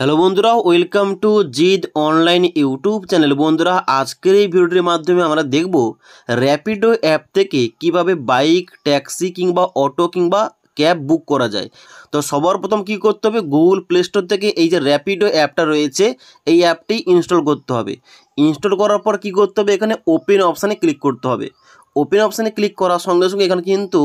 Hello বন্ধুরা, welcome to Gide online YouTube channel. বন্ধুরা, আজকের এই ভিডিওটির মাধ্যমে আমরা দেখব র্যাপিডো অ্যাপ থেকে কিভাবে বাইক, ট্যাক্সি কিংবা অটো কিংবা ক্যাব বুক করা যায়। তো সবার প্রথম কি করতে হবে, গুগল প্লে স্টোর থেকে এই যে র্যাপিডো অ্যাপটা রয়েছে এই অ্যাপটি ইনস্টল করতে হবে। ইনস্টল করার পর কি করতে হবে, এখানে ওপেন অপশানে ক্লিক করতে হবে। ওপেন অপশানে ক্লিক করার সঙ্গে সঙ্গে এখানে কিন্তু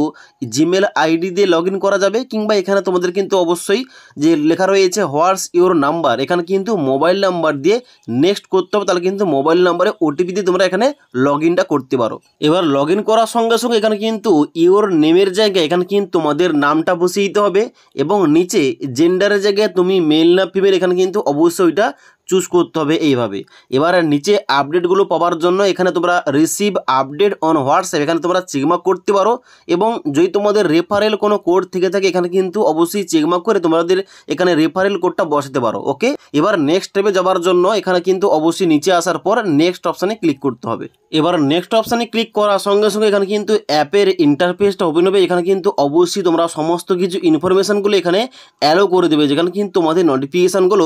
জিমেল আইডি দিয়ে লগ ইন করা যাবে, কিংবা এখানে তোমাদের কিন্তু অবশ্যই যে লেখা রয়েছে হোয়াটস ইওর নাম্বার, এখানে কিন্তু মোবাইল নাম্বার দিয়ে নেক্সট করতে হবে। তাহলে কিন্তু মোবাইল নাম্বারে ওটিপি দিয়ে তোমরা এখানে লগ ইনটা করতে পারো। এবার লগ ইন করার সঙ্গে সঙ্গে এখানে কিন্তু ইওর নেমের জায়গায় এখানে কিন্তু তোমাদের নামটা বসিয়ে দিতে হবে, এবং নিচে জেন্ডারের জায়গায় তুমি মেল না ফিমেল এখানে কিন্তু অবশ্যই ওইটা চুজ করতে হবে এইভাবে। এবার নিচে আপডেটগুলো পাওয়ার জন্য এখানে তোমরা রিসিভ আপডেট অন হোয়াটসঅ্যাপ এখানে তোমরা চেকমার্ক করতে পারো, এবং যদি তোমাদের রেফারেল কোনো কোড থেকে থাকে এখানে কিন্তু অবশ্যই চেকমার্ক করে তোমাদের এখানে রেফারেল কোডটা বসাতে পারো। ওকে, এবার নেক্সট স্টেপে যাওয়ার জন্য এখানে কিন্তু অবশ্যই নিচে আসার পর নেক্সট অপশানে ক্লিক করতে হবে। এবার নেক্সট অপশানে ক্লিক করার সঙ্গে সঙ্গে এখানে কিন্তু অ্যাপের ইন্টারফেসটা ওপেন হবে। এখানে কিন্তু অবশ্যই তোমরা সমস্ত কিছু ইনফরমেশানগুলো এখানে অ্যালো করে দেবে, যেখানে কিন্তু তোমাদের নোটিফিকেশানগুলো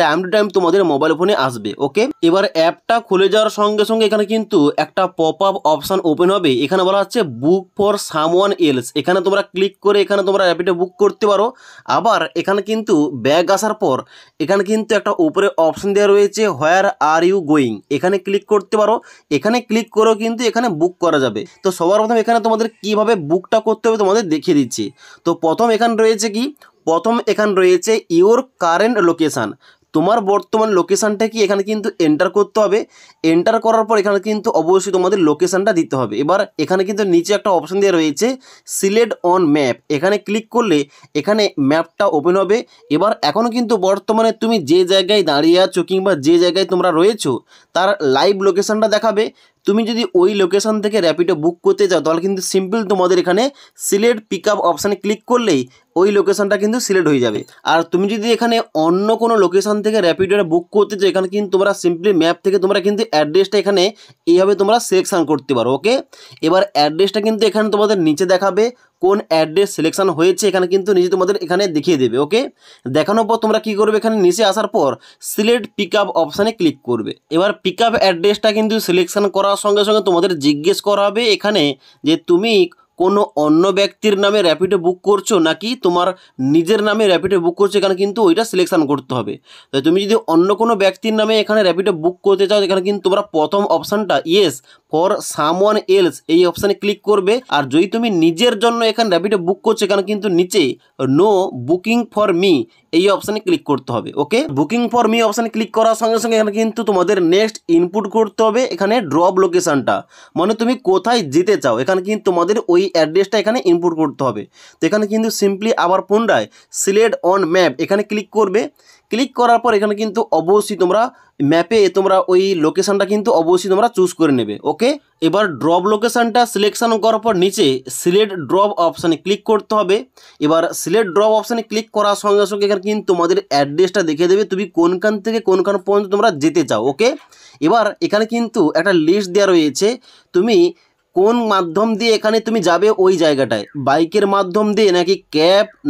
টাইম টু টাইম তোমাদের মোবাইল ফোনে আসবে। ওকে, এবার অ্যাপটা খুলে যাওয়ার সঙ্গে সঙ্গে এখানে কিন্তু একটা পপ আপ অপশান ওপেন হবে। এখানে বলা হচ্ছে বুক ফর সামওয়ান এলস, এখানে তোমরা ক্লিক করে এখানে তোমরা র্যাপিডো বুক করতে পারো। আবার এখানে কিন্তু ব্যাগ আসার পর এখানে কিন্তু একটা উপরে অপশান দেওয়া রয়েছে হোয়ার আর ইউ গোয়িং, এখানে ক্লিক করতে পারো। এখানে ক্লিক করেও কিন্তু এখানে বুক করা যাবে। তো সবার প্রথম এখানে তোমাদের কিভাবে বুকটা করতে হবে তোমাদের দেখিয়ে দিচ্ছি। তো প্রথম এখানে রয়েছে কি, প্রথম এখানে রয়েছে ইওর কারেন্ট লোকেশান, তোমার বর্তমান লোকেশানটা কি এখানে কিন্তু এন্টার করতে হবে। এন্টার করার পর এখানে কিন্তু অবশ্যই তোমাদের লোকেশানটা দিতে হবে। এবার এখানে কিন্তু নিচে একটা অপশান দেওয়া রয়েছে সিলেক্ট অন ম্যাপ, এখানে ক্লিক করলে এখানে ম্যাপটা ওপেন হবে। এবার এখনও কিন্তু বর্তমানে তুমি যে জায়গায় দাঁড়িয়ে আছো কিংবা যে জায়গায় তোমরা রয়েছো তার লাইভ লোকেশানটা দেখাবে। তুমি যদি ওই লোকেশান থেকে র্যাপিডো বুক করতে চাও তাহলে কিন্তু সিম্পল তোমাদের এখানে সিলেক্ট পিক আপ অপশানে ক্লিক করলেই ওই লোকেশানটা কিন্তু সিলেক্ট হয়ে যাবে। আর তুমি যদি এখানে অন্য কোনো লোকেশান থেকে র্যাপিডোটা বুক করতে চাও এখানে কিন্তু তোমরা সিম্পলি ম্যাপ থেকে তোমরা কিন্তু অ্যাড্রেসটা এখানে এইভাবে তোমরা সিলেকশান করতে পারো। ওকে, এবার অ্যাড্রেসটা কিন্তু এখানে তোমাদের নিচে দেখাবে কোন অ্যাড্রেস সিলেকশন হয়েছে, এখানে কিন্তু নিজে তোমাদের এখানে দেখিয়ে দেবে। ওকে, দেখানোর পর তোমরা কি করবে, এখানে নিচে আসার পর সিলেক্ট পিক আপ অপশানে ক্লিক করবে। এবার পিক আপ অ্যাড্রেসটা কিন্তু সিলেকশন করার সঙ্গে সঙ্গে তোমাদের জিজ্ঞেস করা হবে এখানে যে তুমি কোনো অন্য ব্যক্তির নামে র্যাপিডো বুক করছো নাকি তোমার নিজের নামে র্যাপিডো বুক করছো, এখানে কিন্তু ওইটা সিলেকশন করতে হবে। তো তুমি যদি অন্য কোনো ব্যক্তির নামে এখানে র্যাপিডো বুক করতে চাও এখানে কিন্তু তোমরা প্রথম অপশানটা ইয়েস ফর সামওয়ান এলস এই অপশানে ক্লিক করবে। আর যদি তুমি নিজের জন্য এখানে র্যাপিডো বুক করছো এখানে কিন্তু নিচে নো বুকিং ফর মি এই অপশানে ক্লিক করতে হবে। ওকে, বুকিং ফর মি অপশানে ক্লিক করার সঙ্গে সঙ্গে এখানে কিন্তু তোমাদের নেক্সট ইনপুট করতে হবে এখানে ড্রপ লোকেশানটা, মানে তুমি কোথায় যেতে চাও এখানে কিন্তু তোমাদের ওই অ্যাড্রেসটা এখানে ইনপুট করতে হবে। তো এখানে কিন্তু সিম্পলি আবার পুনরায় সিলেক্ট অন ম্যাপ এখানে ক্লিক করবে। ক্লিক করার পর এখানে কিন্তু অবশ্যই তোমরা ম্যাপে তোমরা ওই লোকেশানটা কিন্তু অবশ্যই তোমরা চুজ করে নেবে। ওকে, এবার ড্রপ লোকেশানটা সিলেকশন করার পর নিচে সিলেক্ট ড্রপ অপশানে ক্লিক করতে হবে। এবার সিলেক্ট ড্রপ অপশানে ক্লিক করার সঙ্গে সঙ্গে এখানে কিন্তু তোমাদের অ্যাড্রেসটা দেখিয়ে দেবে তুমি কোনখান থেকে কোনখান পর্যন্ত তোমরা যেতে চাও। ওকে, এবার এখানে কিন্তু একটা লিস্ট দেওয়া রয়েছে তুমি কোন মাধ্যম দিয়ে এখানে তুমি যাবে ওই জায়গাটায়, বাইকের মাধ্যম দিয়ে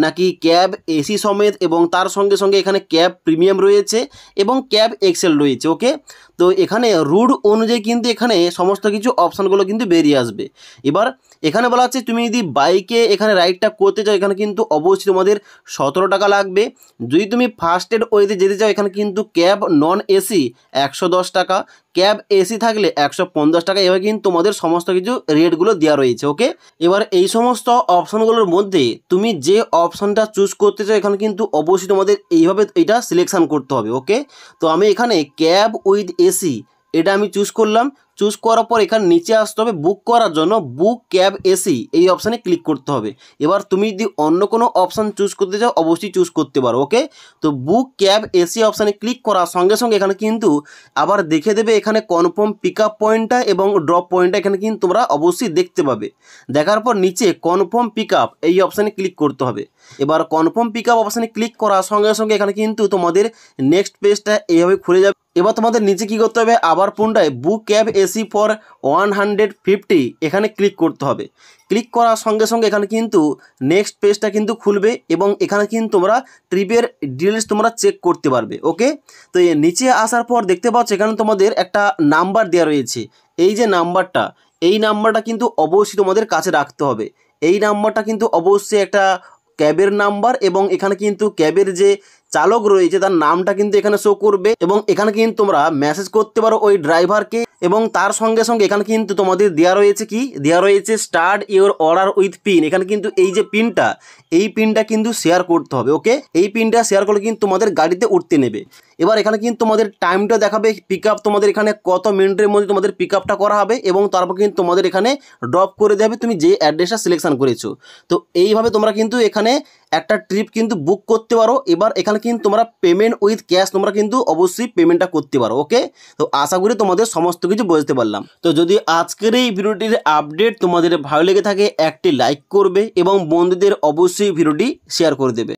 নাকি ক্যাব এসি সমেত, এবং তার সঙ্গে সঙ্গে এখানে ক্যাব প্রিমিয়াম রয়েছে এবং ক্যাব এক্সেল রয়েছে। ওকে, তো এখানে রুট অনুযায়ী কিন্তু এখানে সমস্ত কিছু অপশানগুলো কিন্তু বেরিয়ে আসবে। এবার এখানে বলা হচ্ছে তুমি যদি বাইকে এখানে রাইডটা করতে চাও এখানে কিন্তু অবশ্যই তোমাদের 17 টাকা লাগবে। যদি তুমি ফার্স্ট এড ওয়েতে যেতে চাও এখানে কিন্তু ক্যাব নন এসি 110 টাকা, ক্যাব এসি থাকলে 150 টাকা, এবার কিন্তু তোমাদের সমস্ত কিছু রেটগুলো দেওয়া রয়েছে। ওকে, এবার এই সমস্ত অপশানগুলোর মধ্যে তুমি যে অপশানটা চুজ করতে চাও এখানে কিন্তু অবশ্যই তোমাদের এইভাবে এটা সিলেকশান করতে হবে। ওকে, তো আমি এখানে ক্যাব উইথ এসি এটা আমি চুজ করলাম। চুজ করার পর এখানে নিচে আসতে হবে বুক করার জন্য বুক ক্যাব এসি এই অপশানে ক্লিক করতে হবে। এবার তুমি যদি অন্য কোনো অপশান চুজ করতে চাও অবশ্যই চুজ করতে পারো। ওকে, তো বুক ক্যাব এসি অপশানে ক্লিক করার সঙ্গে সঙ্গে এখানে কিন্তু আবার দেখে দেবে এখানে কনফার্ম পিক আপ পয়েন্টটা এবং ড্রপ পয়েন্টটা এখানে কিন্তু তোমরা অবশ্যই দেখতে পাবে। দেখার পর নিচে কনফার্ম পিক আপ এই অপশানে ক্লিক করতে হবে। এবার কনফার্ম পিক আপ অপশানে ক্লিক করার সঙ্গে সঙ্গে এখানে কিন্তু তোমাদের নেক্সট পেজটা এইভাবে খুলে যাবে। এবার তোমাদের নিচে কি করতে হবে, আবার পুনরায় বুক ক্যাব এসি ফর 150 এখানে ক্লিক করতে হবে। ক্লিক করার সঙ্গে সঙ্গে এখানে কিন্তু নেক্সট পেজটা কিন্তু খুলবে এবং এখানে কিন্তু তোমরা ট্রিপের ডিটেলস তোমরা চেক করতে পারবে। ওকে, তো নিচে আসার পর দেখতে পাচ্ছ এখানে তোমাদের একটা নাম্বার দেওয়া রয়েছে। এই যে নাম্বারটা, এই নাম্বারটা কিন্তু অবশ্যই তোমাদের কাছে রাখতে হবে। এই নাম্বারটা কিন্তু অবশ্যই একটা ক্যাবের নাম্বার এবং এখানে কিন্তু ক্যাবের যে চালক রয়েছে তার নামটা কিন্তু এখানে শো করবে এবং এখানে কিন্তু তোমরা মেসেজ করতে পারো ওই ড্রাইভারকে এবং তার সঙ্গে সঙ্গে এখানে কিন্তু তোমাদের দেওয়া রয়েছে কি, দেওয়া রয়েছে start your order with pin. এখানে কিন্তু এই যে পিনটা, এই পিনটা কিন্তু শেয়ার করতে হবে। ওকে, এই পিনটা শেয়ার করলে কিন্তু তোমাদের গাড়িতে উঠতে নেবে। এবার এখানে কিন্তু তোমাদের টাইমটা দেখাবে, পিক আপ তোমাদের এখানে কত মিনিটের মধ্যে তোমাদের পিক আপটা করা হবে এবং তারপর কিন্তু তোমাদের এখানে ড্রপ করে দেবে তুমি যে অ্যাড্রেসটা সিলেকশন করেছো। তো এইভাবে তোমরা কিন্তু এখানে একটা ট্রিপ কিন্তু বুক করতে পারো। এবার এখানে কিন্তু তোমরা পেমেন্ট উইথ ক্যাশ তোমরা কিন্তু অবশ্যই পেমেন্টটা করতে পারো। ওকে, তো আশা করি তোমাদের সমস্ত কিছু বুঝতে পারলাম। তো যদি আজকের এই ভিডিওটির আপডেট তোমাদের ভালো লেগে থাকে একটি লাইক করবে এবং বন্ধুদের অবশ্যই ভিডিওটি শেয়ার করে দেবে।